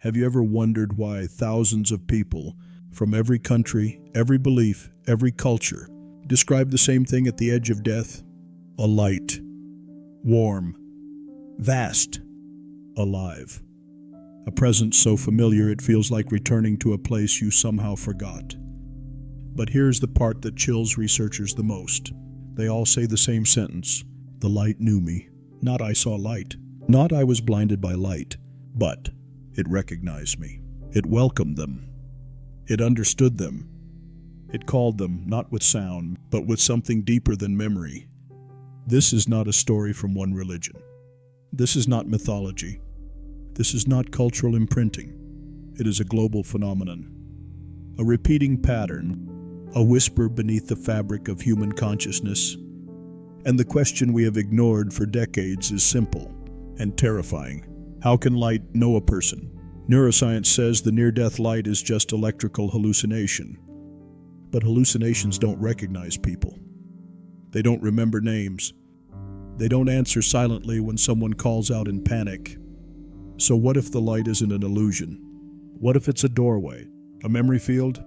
Have you ever wondered why thousands of people from every country, every belief, every culture describe the same thing at the edge of death? A light, warm, vast, alive. A presence so familiar it feels like returning to a place you somehow forgot. But here's the part that chills researchers the most. They all say the same sentence. The light knew me. Not I saw light. Not I was blinded by light. But it recognized me. It welcomed them. It understood them. It called them, not with sound, but with something deeper than memory. This is not a story from one religion. This is not mythology. This is not cultural imprinting. It is a global phenomenon. A repeating pattern, a whisper beneath the fabric of human consciousness. And the question we have ignored for decades is simple and terrifying. How can light know a person? Neuroscience says the near-death light is just electrical hallucination. But hallucinations don't recognize people. They don't remember names. They don't answer silently when someone calls out in panic. So what if the light isn't an illusion? What if it's a doorway, a memory field,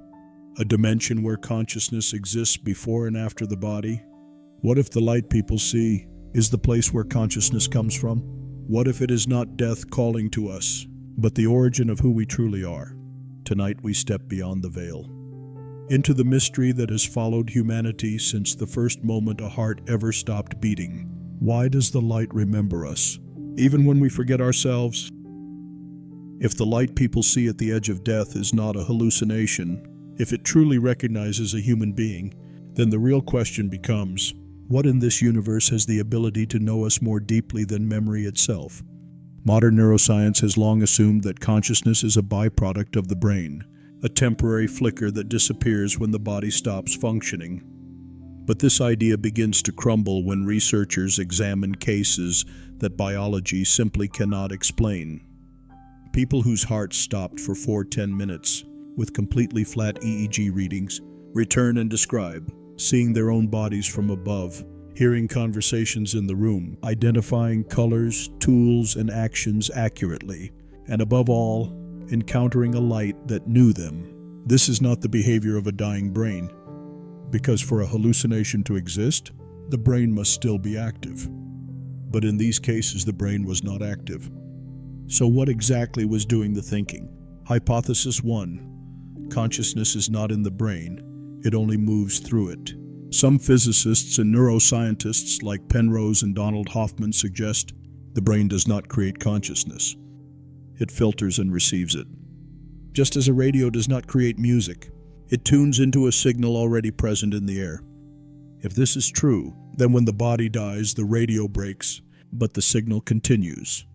a dimension where consciousness exists before and after the body? What if the light people see is the place where consciousness comes from? What if it is not death calling to us, but the origin of who we truly are? Tonight we step beyond the veil, into the mystery that has followed humanity since the first moment a heart ever stopped beating. Why does the light remember us, even when we forget ourselves? If the light people see at the edge of death is not a hallucination, if it truly recognizes a human being, then the real question becomes, what in this universe has the ability to know us more deeply than memory itself? Modern neuroscience has long assumed that consciousness is a byproduct of the brain, a temporary flicker that disappears when the body stops functioning. But this idea begins to crumble when researchers examine cases that biology simply cannot explain. People whose hearts stopped for 10 minutes, with completely flat EEG readings, return and describe seeing their own bodies from above, hearing conversations in the room, identifying colors, tools, and actions accurately, and above all, encountering a light that knew them. This is not the behavior of a dying brain, because for a hallucination to exist, the brain must still be active. But in these cases, the brain was not active. So what exactly was doing the thinking? Hypothesis 1. Consciousness is not in the brain. It only moves through it. Some physicists and neuroscientists like Penrose and Donald Hoffman suggest the brain does not create consciousness. It filters and receives it. Just as a radio does not create music, it tunes into a signal already present in the air. If this is true, then when the body dies, the radio breaks, but the signal continues.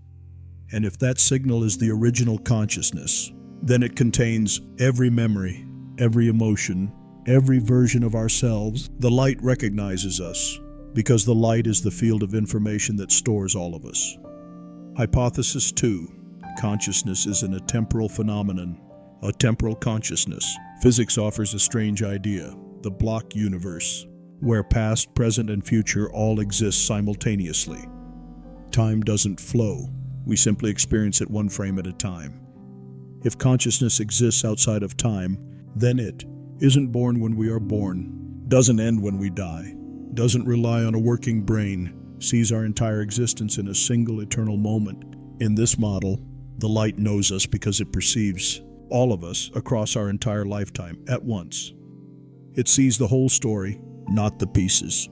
And if that signal is the original consciousness, then it contains every memory, every emotion, every version of ourselves. The light recognizes us, because the light is the field of information that stores all of us. Hypothesis 2. Consciousness is an atemporal phenomenon, a temporal consciousness. Physics offers a strange idea, the block universe, where past, present, and future all exist simultaneously. Time doesn't flow. We simply experience it one frame at a time. If consciousness exists outside of time, then it isn't born when we are born, doesn't end when we die, doesn't rely on a working brain, sees our entire existence in a single eternal moment. In this model, the light knows us because it perceives all of us across our entire lifetime at once. It sees the whole story, not the pieces.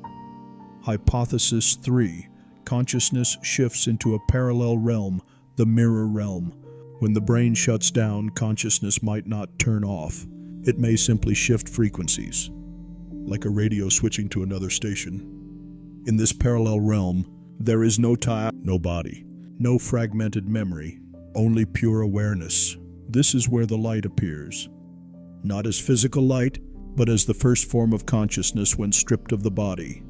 Hypothesis 3. Consciousness shifts into a parallel realm, the mirror realm. When the brain shuts down, consciousness might not turn off. It may simply shift frequencies, like a radio switching to another station. In this parallel realm, there is no time, no body, no fragmented memory, only pure awareness. This is where the light appears, not as physical light, but as the first form of consciousness when stripped of the body.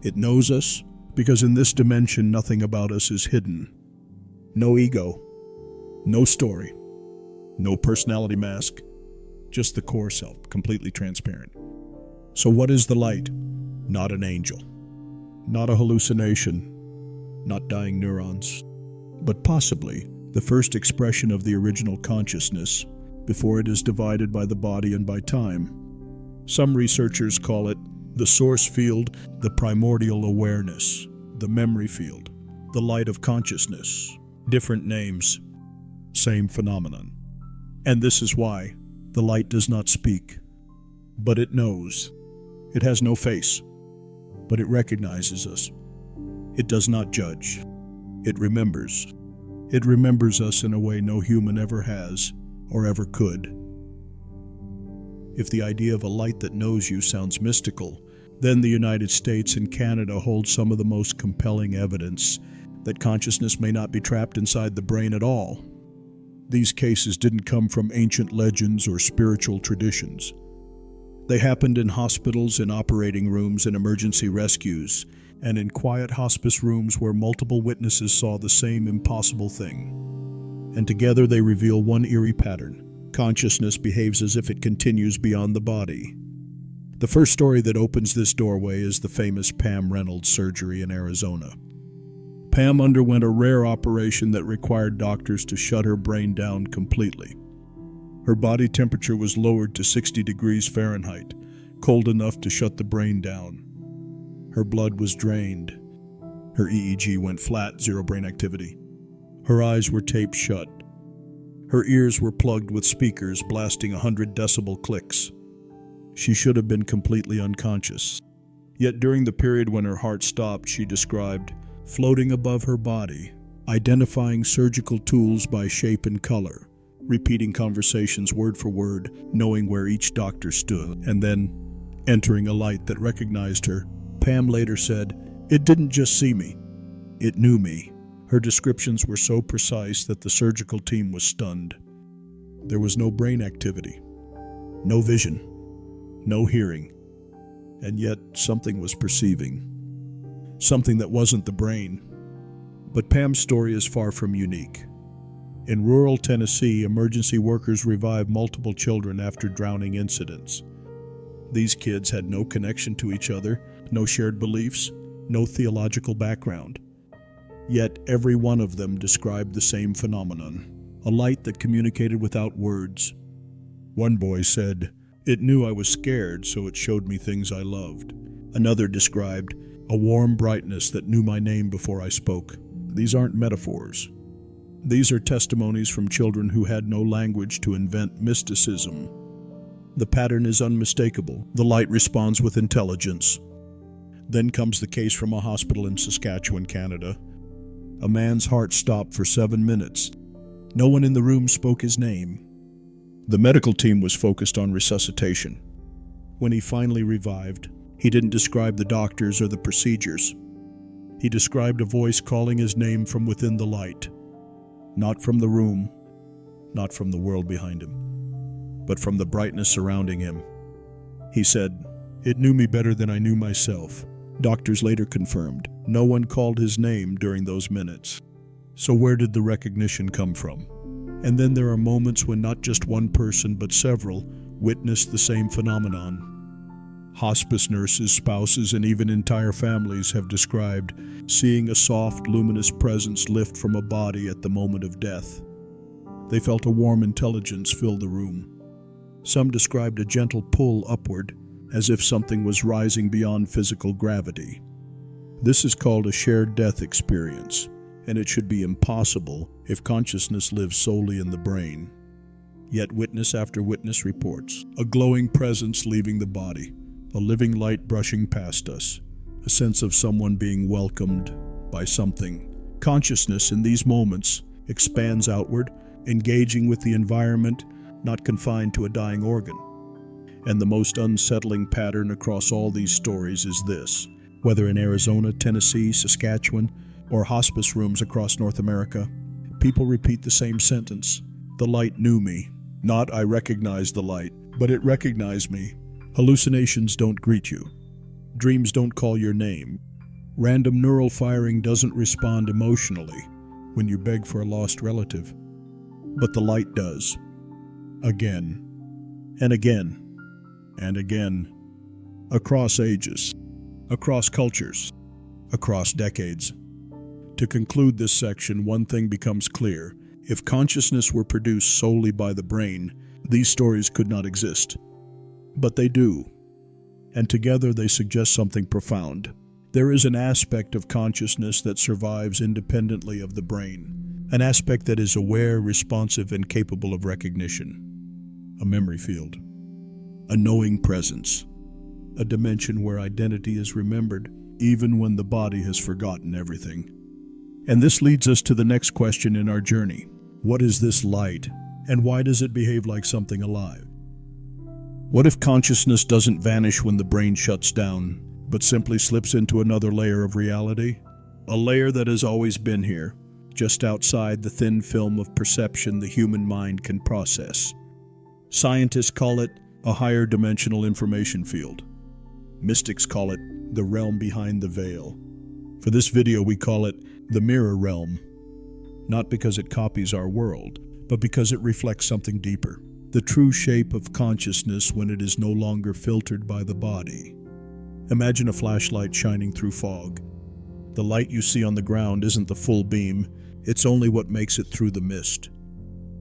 It knows us, because in this dimension nothing about us is hidden. No ego, no story, no personality mask, just the core self, completely transparent. So what is the light? Not an angel, not a hallucination, not dying neurons, but possibly the first expression of the original consciousness, before it is divided by the body and by time. Some researchers call it the source field, the primordial awareness, the memory field, the light of consciousness. Different names, same phenomenon. And this is why the light does not speak, but it knows. It has no face, but it recognizes us. It does not judge. It remembers. It remembers us in a way no human ever has or ever could. If the idea of a light that knows you sounds mystical, then the United States and Canada hold some of the most compelling evidence that consciousness may not be trapped inside the brain at all. These cases didn't come from ancient legends or spiritual traditions. They happened in hospitals, in operating rooms, in emergency rescues, and in quiet hospice rooms where multiple witnesses saw the same impossible thing. And together they reveal one eerie pattern. Consciousness behaves as if it continues beyond the body. The first story that opens this doorway is the famous Pam Reynolds surgery in Arizona. Pam underwent a rare operation that required doctors to shut her brain down completely. Her body temperature was lowered to 60 degrees Fahrenheit, cold enough to shut the brain down. Her blood was drained. Her EEG went flat, zero brain activity. Her eyes were taped shut. Her ears were plugged with speakers blasting 100 decibel clicks. She should have been completely unconscious. Yet during the period when her heart stopped, she described floating above her body, identifying surgical tools by shape and color, repeating conversations word for word, knowing where each doctor stood, and then entering a light that recognized her. Pam later said, "It didn't just see me, it knew me." Her descriptions were so precise that the surgical team was stunned. There was no brain activity, no vision, no hearing, and yet something was perceiving. Something that wasn't the brain. But Pam's story is far from unique. In rural Tennessee, emergency workers revived multiple children after drowning incidents. These kids had no connection to each other, no shared beliefs, no theological background. Yet every one of them described the same phenomenon, a light that communicated without words. One boy said, "It knew I was scared, so it showed me things I loved." Another described a warm brightness that knew my name before I spoke. These aren't metaphors. These are testimonies from children who had no language to invent mysticism. The pattern is unmistakable. The light responds with intelligence. Then comes the case from a hospital in Saskatchewan, Canada. A man's heart stopped for 7 minutes. No one in the room spoke his name. The medical team was focused on resuscitation. When he finally revived, he didn't describe the doctors or the procedures. He described a voice calling his name from within the light. Not from the room, not from the world behind him, but from the brightness surrounding him. He said, "It knew me better than I knew myself." Doctors later confirmed, no one called his name during those minutes. So where did the recognition come from? And then there are moments when not just one person, but several, witness the same phenomenon. Hospice nurses, spouses, and even entire families have described seeing a soft, luminous presence lift from a body at the moment of death. They felt a warm intelligence fill the room. Some described a gentle pull upward, as if something was rising beyond physical gravity. This is called a shared death experience, and it should be impossible if consciousness lives solely in the brain. Yet witness after witness reports a glowing presence leaving the body, a living light brushing past us, a sense of someone being welcomed by something. Consciousness in these moments expands outward, engaging with the environment, not confined to a dying organ. And the most unsettling pattern across all these stories is this: whether in Arizona, Tennessee, Saskatchewan, or hospice rooms across North America, people repeat the same sentence. The light knew me. Not I recognized the light, but it recognized me. Hallucinations don't greet you. Dreams don't call your name. Random neural firing doesn't respond emotionally when you beg for a lost relative. But the light does. Again, and again, and again. Across ages, across cultures, across decades. To conclude this section, one thing becomes clear. If consciousness were produced solely by the brain, these stories could not exist. But they do, and together they suggest something profound. There is an aspect of consciousness that survives independently of the brain, an aspect that is aware, responsive, and capable of recognition. A memory field, a knowing presence, a dimension where identity is remembered even when the body has forgotten everything. And this leads us to the next question in our journey. What is this light, and why does it behave like something alive? What if consciousness doesn't vanish when the brain shuts down, but simply slips into another layer of reality? A layer that has always been here, just outside the thin film of perception the human mind can process. Scientists call it a higher dimensional information field. Mystics call it the realm behind the veil. For this video, we call it the mirror realm, not because it copies our world, but because it reflects something deeper, the true shape of consciousness when it is no longer filtered by the body. Imagine a flashlight shining through fog. The light you see on the ground isn't the full beam, it's only what makes it through the mist.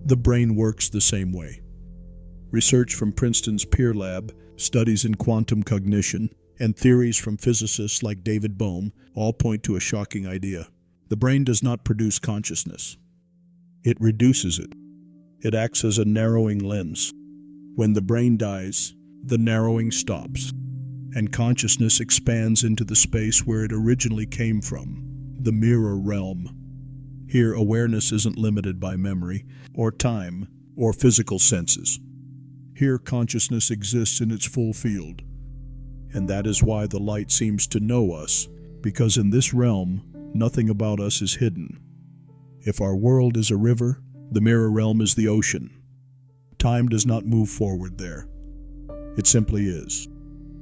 The brain works the same way. Research from Princeton's Peer Lab, studies in quantum cognition, and theories from physicists like David Bohm all point to a shocking idea. The brain does not produce consciousness. It reduces it. It acts as a narrowing lens. When the brain dies, the narrowing stops, and consciousness expands into the space where it originally came from, the mirror realm. Here, awareness isn't limited by memory, or time, or physical senses. Here, consciousness exists in its full field. And that is why the light seems to know us, because in this realm, nothing about us is hidden. If our world is a river, the mirror realm is the ocean. Time does not move forward there. It simply is.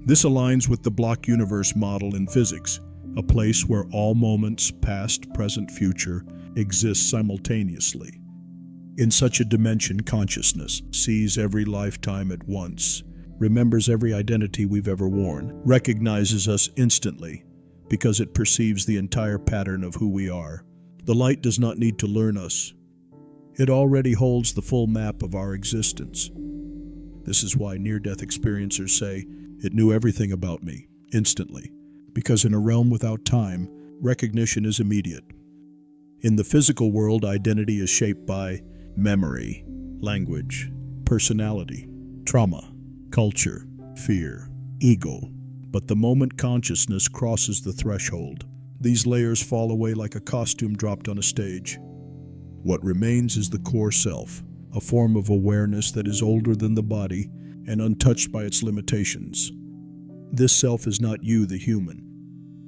This aligns with the block universe model in physics, a place where all moments, past, present, future, exist simultaneously. In such a dimension, consciousness sees every lifetime at once, remembers every identity we've ever worn, recognizes us instantly, because it perceives the entire pattern of who we are. The light does not need to learn us. It already holds the full map of our existence. This is why near-death experiencers say, "It knew everything about me, instantly," because in a realm without time, recognition is immediate. In the physical world, identity is shaped by memory, language, personality, trauma, culture, fear, ego. But the moment consciousness crosses the threshold, these layers fall away like a costume dropped on a stage. What remains is the core self, a form of awareness that is older than the body and untouched by its limitations. This self is not you, the human.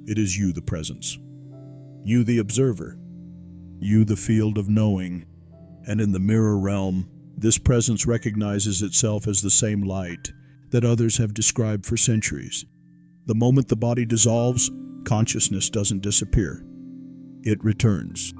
It is you, the presence. You, the observer. You, the field of knowing. And in the mirror realm, this presence recognizes itself as the same light that others have described for centuries. The moment the body dissolves, consciousness doesn't disappear. It returns.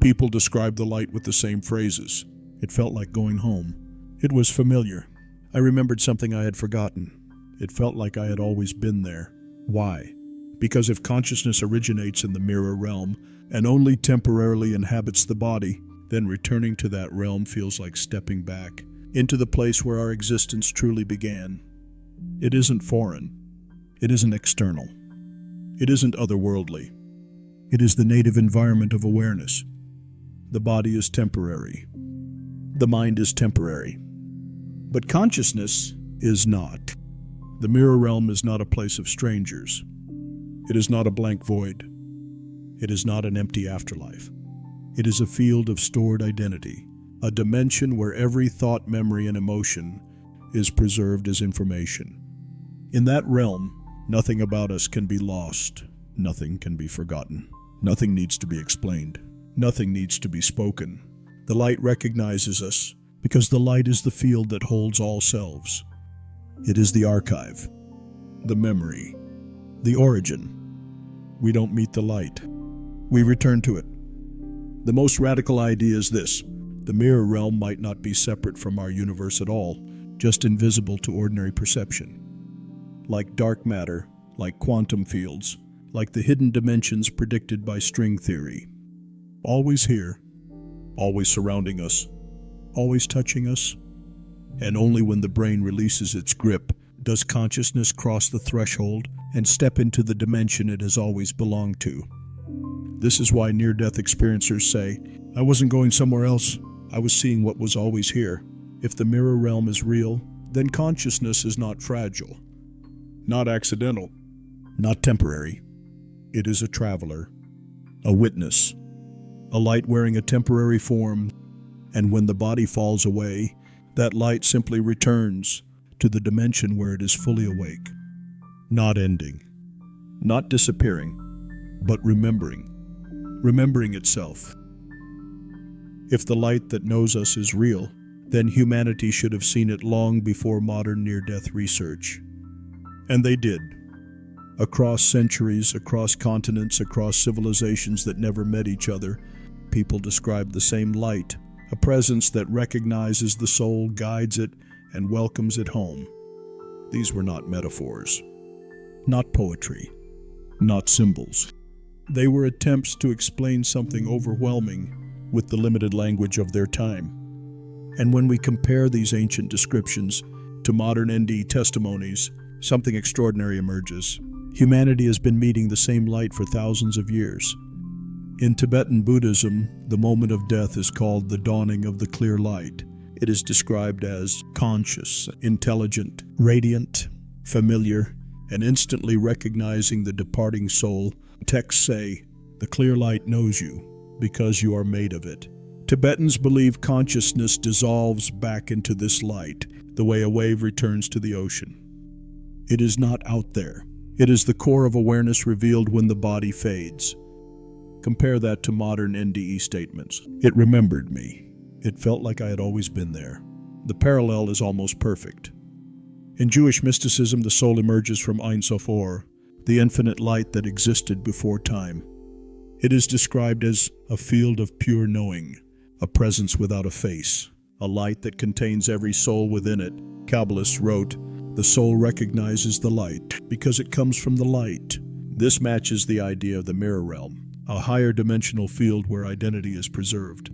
People describe the light with the same phrases. It felt like going home. It was familiar. I remembered something I had forgotten. It felt like I had always been there. Why? Because if consciousness originates in the mirror realm and only temporarily inhabits the body, then returning to that realm feels like stepping back into the place where our existence truly began. It isn't foreign. It isn't external. It isn't otherworldly. It is the native environment of awareness. The body is temporary. The mind is temporary. But consciousness is not. The mirror realm is not a place of strangers. It is not a blank void. It is not an empty afterlife. It is a field of stored identity, a dimension where every thought, memory, and emotion is preserved as information. In that realm, nothing about us can be lost. Nothing can be forgotten. Nothing needs to be explained. Nothing needs to be spoken. The light recognizes us because the light is the field that holds all selves. It is the archive, the memory, the origin. We don't meet the light. We return to it. The most radical idea is this: the mirror realm might not be separate from our universe at all, just invisible to ordinary perception. Like dark matter, like quantum fields, like the hidden dimensions predicted by string theory. Always here, always surrounding us, always touching us. And only when the brain releases its grip does consciousness cross the threshold and step into the dimension it has always belonged to. This is why near-death experiencers say, "I wasn't going somewhere else. I was seeing what was always here." If the mirror realm is real, then consciousness is not fragile, not accidental, not temporary. It is a traveler, a witness, a light wearing a temporary form, and when the body falls away, that light simply returns to the dimension where it is fully awake, not ending, not disappearing, but remembering itself. If the light that knows us is real, then humanity should have seen it long before modern near-death research. And they did. Across centuries, across continents, across civilizations that never met each other, people described the same light, a presence that recognizes the soul, guides it, and welcomes it home. These were not metaphors, not poetry, not symbols. They were attempts to explain something overwhelming with the limited language of their time. And when we compare these ancient descriptions to modern NDE testimonies, something extraordinary emerges. Humanity has been meeting the same light for thousands of years. In Tibetan Buddhism, the moment of death is called the dawning of the clear light. It is described as conscious, intelligent, radiant, familiar, and instantly recognizing the departing soul. Texts say, "The clear light knows you because you are made of it." Tibetans believe consciousness dissolves back into this light, the way a wave returns to the ocean. It is not out there. It is the core of awareness revealed when the body fades. Compare that to modern NDE statements. "It remembered me. It felt like I had always been there." The parallel is almost perfect. In Jewish mysticism, the soul emerges from Ein Sof Or, the infinite light that existed before time. It is described as a field of pure knowing, a presence without a face, a light that contains every soul within it. Kabbalists wrote, "The soul recognizes the light because it comes from the light." This matches the idea of the mirror realm, a higher dimensional field where identity is preserved.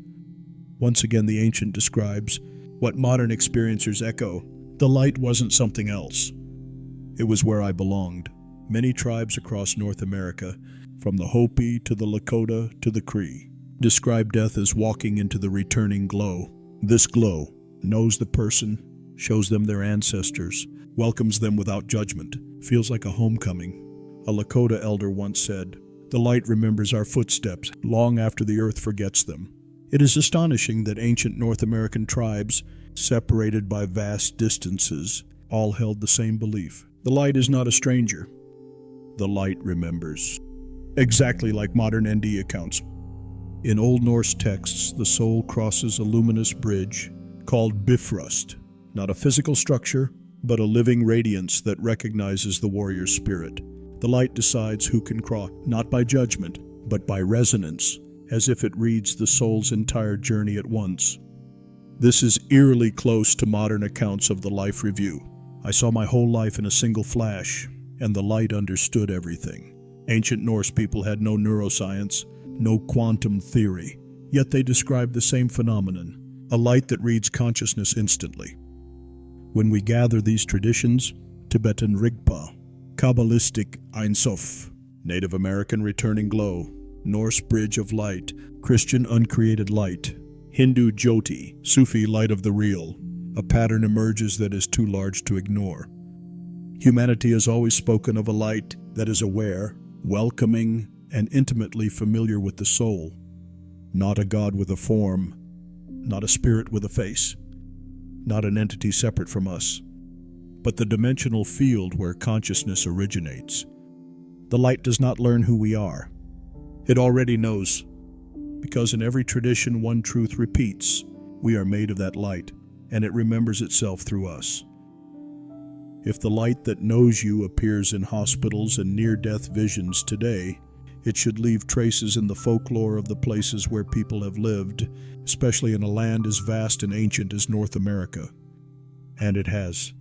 Once again, the ancient describes what modern experiencers echo. The light wasn't something else. It was where I belonged. Many tribes across North America, from the Hopi to the Lakota to the Cree, describe death as walking into the returning glow. This glow knows the person, shows them their ancestors, welcomes them without judgment, feels like a homecoming. A Lakota elder once said, "The light remembers our footsteps long after the earth forgets them." It is astonishing that ancient North American tribes, separated by vast distances, all held the same belief. The light is not a stranger. The light remembers. Exactly like modern NDE accounts. In Old Norse texts, the soul crosses a luminous bridge called Bifrost, not a physical structure, but a living radiance that recognizes the warrior's spirit. The light decides who can cross, not by judgment, but by resonance, as if it reads the soul's entire journey at once. This is eerily close to modern accounts of the life review. "I saw my whole life in a single flash, and the light understood everything." Ancient Norse people had no neuroscience, no quantum theory, yet they described the same phenomenon, a light that reads consciousness instantly. When we gather these traditions, Tibetan Rigpa, Kabbalistic Ein Sof, Native American returning glow, Norse bridge of light, Christian uncreated light, Hindu Jyoti, Sufi light of the real, a pattern emerges that is too large to ignore. Humanity has always spoken of a light that is aware, welcoming, and intimately familiar with the soul, not a god with a form, not a spirit with a face, not an entity separate from us, but the dimensional field where consciousness originates. The light does not learn who we are. It already knows, because in every tradition one truth repeats: we are made of that light, and it remembers itself through us. If the light that knows you appears in hospitals and near-death visions today, it should leave traces in the folklore of the places where people have lived, especially in a land as vast and ancient as North America. And it has.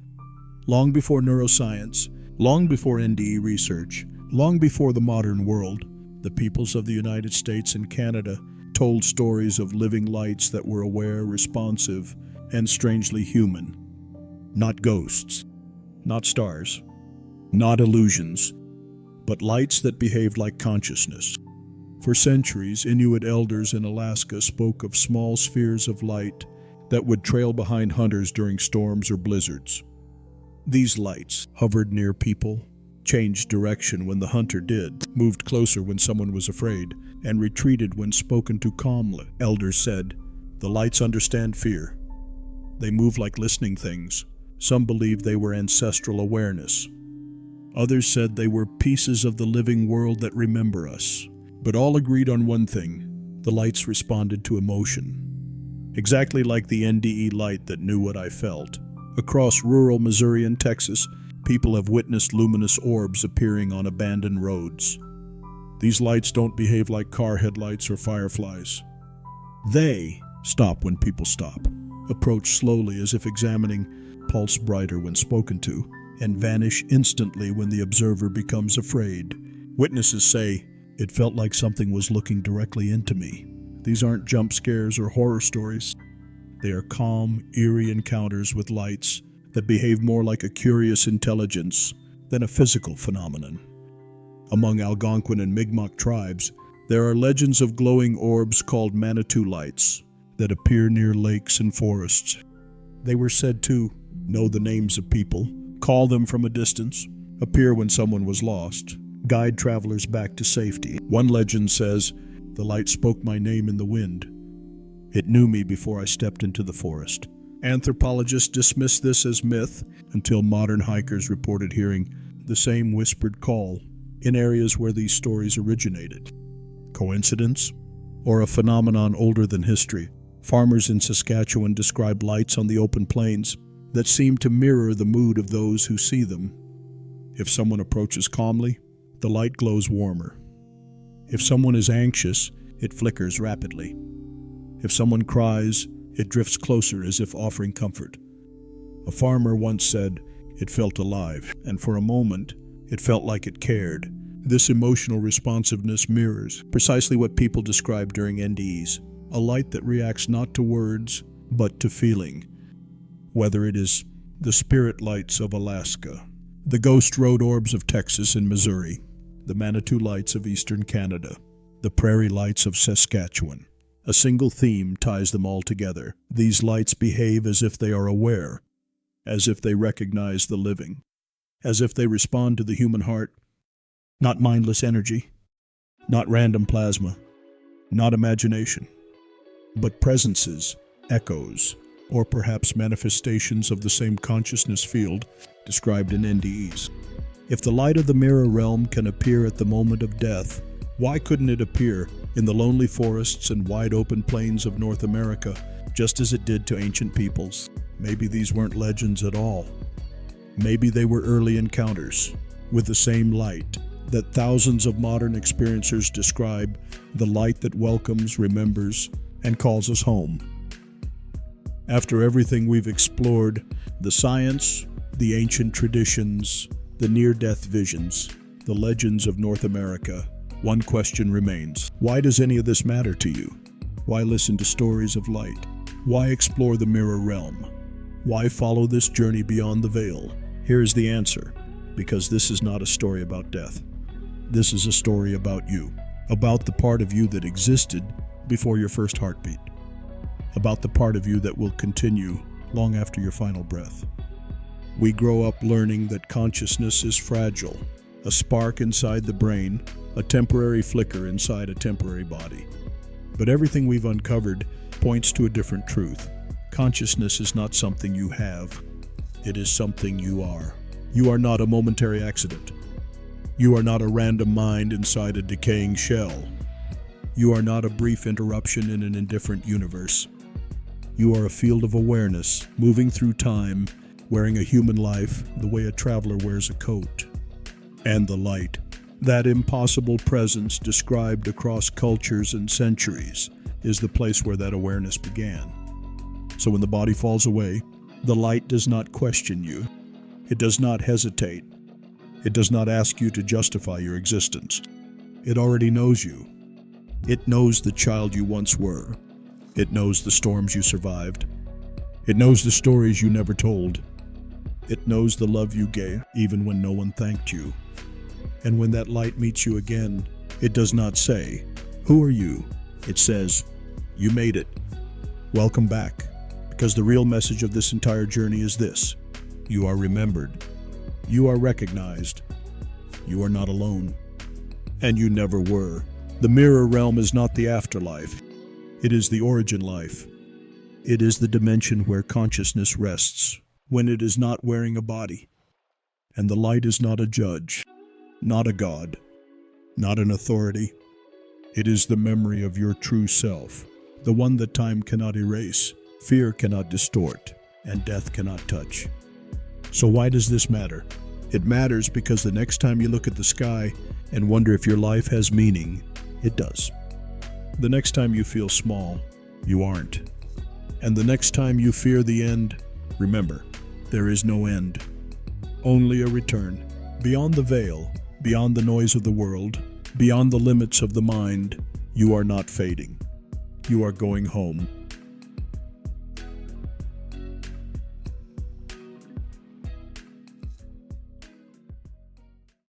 Long before neuroscience, long before NDE research, long before the modern world, the peoples of the United States and Canada told stories of living lights that were aware, responsive, and strangely human. Not ghosts, not stars, not illusions, but lights that behaved like consciousness. For centuries, Inuit elders in Alaska spoke of small spheres of light that would trail behind hunters during storms or blizzards. These lights hovered near people, changed direction when the hunter did, moved closer when someone was afraid, and retreated when spoken to calmly. Elders said, "The lights understand fear. They move like listening things." Some believed they were ancestral awareness. Others said they were pieces of the living world that remember us. But all agreed on one thing: the lights responded to emotion. Exactly like the NDE light that knew what I felt. Across rural Missouri and Texas, people have witnessed luminous orbs appearing on abandoned roads. These lights don't behave like car headlights or fireflies. They stop when people stop, approach slowly as if examining, pulse brighter when spoken to, and vanish instantly when the observer becomes afraid. Witnesses say, "It felt like something was looking directly into me." These aren't jump scares or horror stories. They are calm, eerie encounters with lights that behave more like a curious intelligence than a physical phenomenon. Among Algonquin and Mi'kmaq tribes, there are legends of glowing orbs called Manitou lights that appear near lakes and forests. They were said to know the names of people, call them from a distance, appear when someone was lost, guide travelers back to safety. One legend says, "The light spoke my name in the wind. It knew me before I stepped into the forest." Anthropologists dismissed this as myth until modern hikers reported hearing the same whispered call in areas where these stories originated. Coincidence? Or a phenomenon older than history? Farmers in Saskatchewan describe lights on the open plains that seem to mirror the mood of those who see them. If someone approaches calmly, the light glows warmer. If someone is anxious, it flickers rapidly. If someone cries, it drifts closer as if offering comfort. A farmer once said, "It felt alive, and for a moment, it felt like it cared." This emotional responsiveness mirrors precisely what people describe during NDEs, a light that reacts not to words, but to feeling. Whether it is the spirit lights of Alaska, the ghost road orbs of Texas and Missouri, the Manitou lights of eastern Canada, the prairie lights of Saskatchewan, a single theme ties them all together. These lights behave as if they are aware, as if they recognize the living, as if they respond to the human heart. Not mindless energy, not random plasma, not imagination, but presences, echoes, or perhaps manifestations of the same consciousness field described in NDEs. If the light of the mirror realm can appear at the moment of death, why couldn't it appear in the lonely forests and wide open plains of North America, just as it did to ancient peoples? Maybe these weren't legends at all. Maybe they were early encounters with the same light that thousands of modern experiencers describe, the light that welcomes, remembers, and calls us home. After everything we've explored, the science, the ancient traditions, the near-death visions, the legends of North America, one question remains. Why does any of this matter to you? Why listen to stories of light? Why explore the mirror realm? Why follow this journey beyond the veil? Here's the answer. Because this is not a story about death. This is a story about you, about the part of you that existed before your first heartbeat, about the part of you that will continue long after your final breath. We grow up learning that consciousness is fragile, a spark inside the brain, a temporary flicker inside a temporary body. But everything we've uncovered points to a different truth. Consciousness is not something you have, it is something you are. You are not a momentary accident. You are not a random mind inside a decaying shell. You are not a brief interruption in an indifferent universe. You are a field of awareness, moving through time, wearing a human life the way a traveler wears a coat. And the light, that impossible presence described across cultures and centuries, is the place where that awareness began. So when the body falls away, the light does not question you. It does not hesitate. It does not ask you to justify your existence. It already knows you. It knows the child you once were. It knows the storms you survived. It knows the stories you never told. It knows the love you gave, even when no one thanked you. And when that light meets you again, it does not say, "Who are you?" It says, "You made it. Welcome back." Because the real message of this entire journey is this: you are remembered. You are recognized. You are not alone. And you never were. The mirror realm is not the afterlife. It is the origin life. It is the dimension where consciousness rests, when it is not wearing a body. And the light is not a judge, not a god, not an authority. It is the memory of your true self, the one that time cannot erase, fear cannot distort, and death cannot touch. So why does this matter? It matters because the next time you look at the sky and wonder if your life has meaning, it does. The next time you feel small, you aren't. And the next time you fear the end, remember, there is no end. Only a return. Beyond the veil, beyond the noise of the world, beyond the limits of the mind, you are not fading. You are going home.